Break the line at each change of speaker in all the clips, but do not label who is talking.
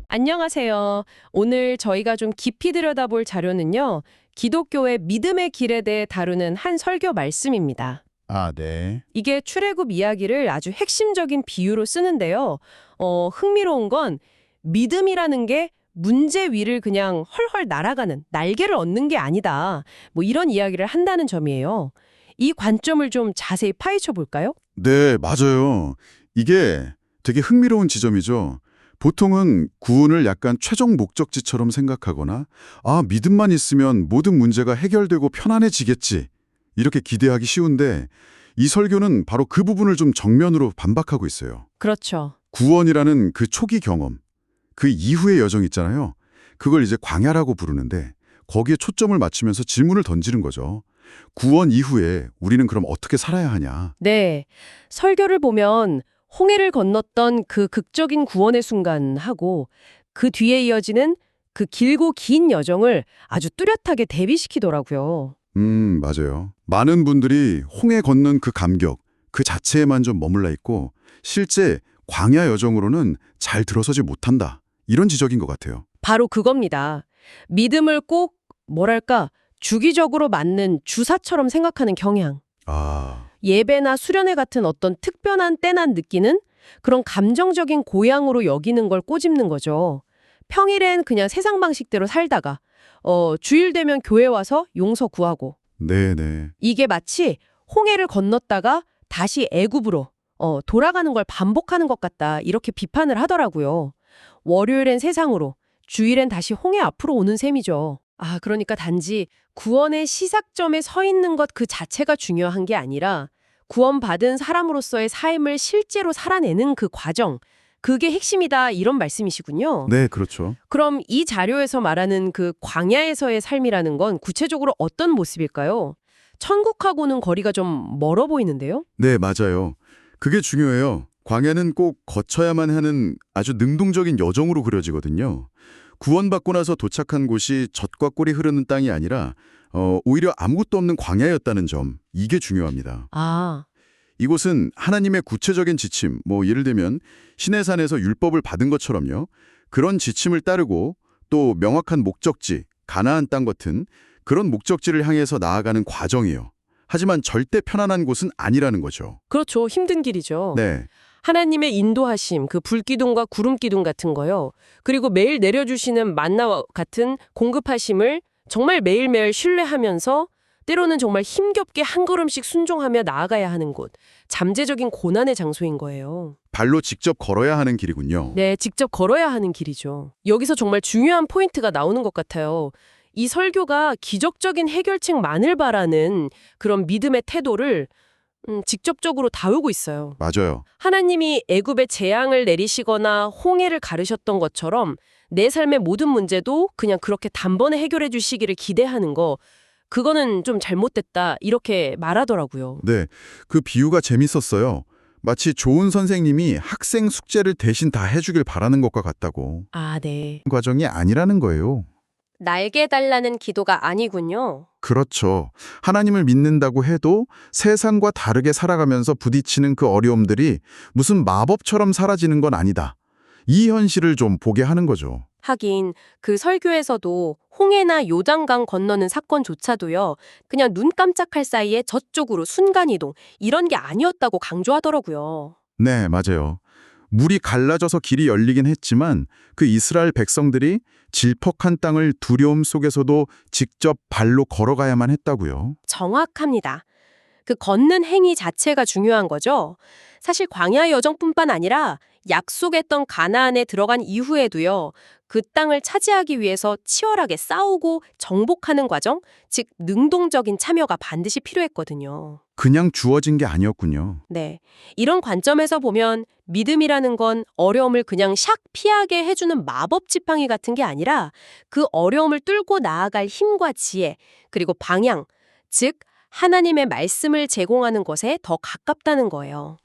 안녕하세요. 오늘 저희가 좀 깊이 들여다볼 자료는요, 기독교의 믿음의 길에 대해 다루는 한 설교 말씀입니다.
아, 네.
이게 출애굽 이야기를 아주 핵심적인 비유로 쓰는데요. 흥미로운 건 믿음이라는 게 문제 위를 그냥 헐헐 날아가는 날개를 얻는 게 아니다. 뭐 이런 이야기를 한다는 점이에요. 이 관점을 좀 자세히 파헤쳐 볼까요?
네, 맞아요. 이게 되게 흥미로운 지점이죠. 보통은 구원을 약간 최종 목적지처럼 생각하거나 믿음만 있으면 모든 문제가 해결되고 편안해지겠지. 이렇게 기대하기 쉬운데 이 설교는 바로 그 부분을 좀 정면으로 반박하고 있어요.
그렇죠.
구원이라는 그 초기 경험, 그 이후의 여정 있잖아요. 그걸 이제 광야라고 부르는데 거기에 초점을 맞추면서 질문을 던지는 거죠. 구원 이후에 우리는 그럼 어떻게 살아야 하냐?
네. 설교를 보면 홍해를 건넜던 그 극적인 구원의 순간하고 그 뒤에 이어지는 그 길고 긴 여정을 아주 뚜렷하게 대비시키더라고요.
맞아요. 많은 분들이 홍해 건넌 그 감격, 그 자체에만 좀 머물러 있고 실제 광야 여정으로는 잘 들어서지 못한다. 이런 지적인 것 같아요.
바로 그겁니다. 믿음을 꼭 뭐랄까 주기적으로 맞는 주사처럼 생각하는 경향. 예배나 수련회 같은 어떤 특별한 때만 느끼는 그런 감정적인 고향으로 여기는 걸 꼬집는 거죠. 평일엔 그냥 세상 방식대로 살다가 주일 되면 교회 와서 용서 구하고
네네.
이게 마치 홍해를 건넜다가 다시 애굽으로 돌아가는 걸 반복하는 것 같다 이렇게 비판을 하더라고요. 월요일엔 세상으로 주일엔 다시 홍해 앞으로 오는 셈이죠. 그러니까 단지 구원의 시작점에 서 있는 것 그 자체가 중요한 게 아니라 구원받은 사람으로서의 삶을 실제로 살아내는 그 과정, 그게 핵심이다 이런 말씀이시군요.
네, 그렇죠.
그럼 이 자료에서 말하는 그 광야에서의 삶이라는 건 구체적으로 어떤 모습일까요? 천국하고는 거리가 좀 멀어 보이는데요?
네, 맞아요. 그게 중요해요. 광야는 꼭 거쳐야만 하는 아주 능동적인 여정으로 그려지거든요. 구원받고 나서 도착한 곳이 젖과 꿀이 흐르는 땅이 아니라 오히려 아무것도 없는 광야였다는 점, 이게 중요합니다. 이곳은 하나님의 구체적인 지침, 예를 들면 시내산에서 율법을 받은 것처럼요. 그런 지침을 따르고 또 명확한 목적지, 가나안 땅 같은 그런 목적지를 향해서 나아가는 과정이에요. 하지만 절대 편안한 곳은 아니라는 거죠.
그렇죠. 힘든 길이죠.
네.
하나님의 인도하심, 그 불기둥과 구름기둥 같은 거요. 그리고 매일 내려주시는 만나와 같은 공급하심을 정말 매일매일 신뢰하면서 때로는 정말 힘겹게 한 걸음씩 순종하며 나아가야 하는 곳. 잠재적인 고난의 장소인 거예요.
발로 직접 걸어야 하는 길이군요.
네, 직접 걸어야 하는 길이죠. 여기서 정말 중요한 포인트가 나오는 것 같아요. 이 설교가 기적적인 해결책만을 바라는 그런 믿음의 태도를 직접적으로 다루고 있어요.
맞아요.
하나님이 애굽에 재앙을 내리시거나 홍해를 가르셨던 것처럼 내 삶의 모든 문제도 그냥 그렇게 단번에 해결해 주시기를 기대하는 거, 그거는 좀 잘못됐다 이렇게 말하더라고요.
네, 그 비유가 재밌었어요. 마치 좋은 선생님이 학생 숙제를 대신 다 해주길 바라는 것과 같다고.
네.
과정이 아니라는 거예요.
날개 달라는 기도가 아니군요.
그렇죠. 하나님을 믿는다고 해도 세상과 다르게 살아가면서 부딪히는 그 어려움들이 무슨 마법처럼 사라지는 건 아니다. 이 현실을 좀 보게 하는 거죠.
하긴 그 설교에서도 홍해나 요단강 건너는 사건조차도요. 그냥 눈 깜짝할 사이에 저쪽으로 순간이동 이런 게 아니었다고 강조하더라고요.
네, 맞아요. 물이 갈라져서 길이 열리긴 했지만 그 이스라엘 백성들이 질퍽한 땅을 두려움 속에서도 직접 발로 걸어가야만 했다고요.
정확합니다. 그 걷는 행위 자체가 중요한 거죠. 사실 광야 여정뿐만 아니라 약속했던 가나안에 들어간 이후에도요. 그 땅을 차지하기 위해서 치열하게 싸우고 정복하는 과정, 즉 능동적인 참여가 반드시 필요했거든요.
그냥 주어진 게 아니었군요.
네. 이런 관점에서 보면 믿음이라는 건 어려움을 그냥 샥 피하게 해주는 마법 지팡이 같은 게 아니라 그 어려움을 뚫고 나아갈 힘과 지혜, 그리고 방향, 즉 하나님의 말씀을 제공하는 것에 더 가깝다는 거예요.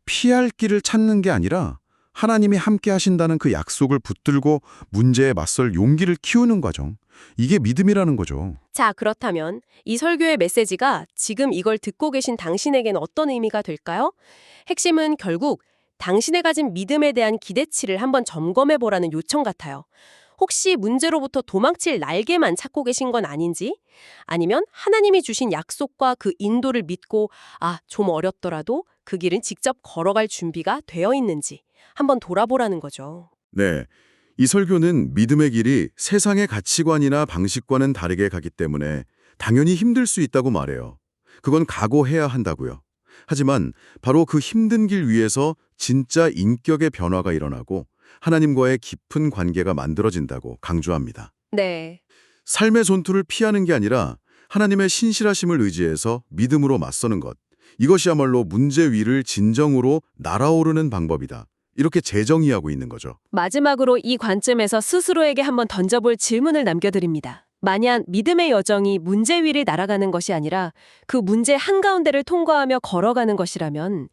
피할 길을 찾는 게 아니라
하나님이 함께 하신다는 그 약속을 붙들고 문제에 맞설 용기를 키우는 과정. 이게 믿음이라는 거죠.
자, 그렇다면 이 설교의 메시지가 지금 이걸 듣고 계신 당신에겐 어떤 의미가 될까요? 핵심은 결국 당신의 가진 믿음에 대한 기대치를 한번 점검해 보라는 요청 같아요. 혹시 문제로부터 도망칠 날개만 찾고 계신 건 아닌지? 아니면 하나님이 주신 약속과 그 인도를 믿고 좀 어렵더라도 그 길은 직접 걸어갈 준비가 되어 있는지 한번 돌아보라는 거죠.
네. 이 설교는 믿음의 길이 세상의 가치관이나 방식과는 다르게 가기 때문에 당연히 힘들 수 있다고 말해요. 그건 각오해야 한다고요. 하지만 바로 그 힘든 길 위에서 진짜 인격의 변화가 일어나고 하나님과의 깊은 관계가 만들어진다고 강조합니다.
네.
삶의 전투를 피하는 게 아니라 하나님의 신실하심을 의지해서 믿음으로 맞서는 것. 이것이야말로 문제 위를 진정으로 날아오르는 방법이다. 이렇게 재정의하고 있는 거죠.
마지막으로 이 관점에서 스스로에게 한번 던져볼 질문을 남겨드립니다. 만약 믿음의 여정이 문제 위를 날아가는 것이 아니라 그 문제 한가운데를 통과하며 걸어가는 것이라면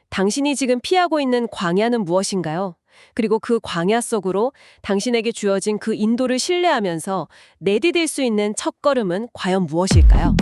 당신이 지금 피하고 있는 광야는 무엇인가요? 그리고 그 광야 속으로 당신에게 주어진 그 인도를 신뢰하면서 내디딜 수 있는 첫걸음은 과연 무엇일까요?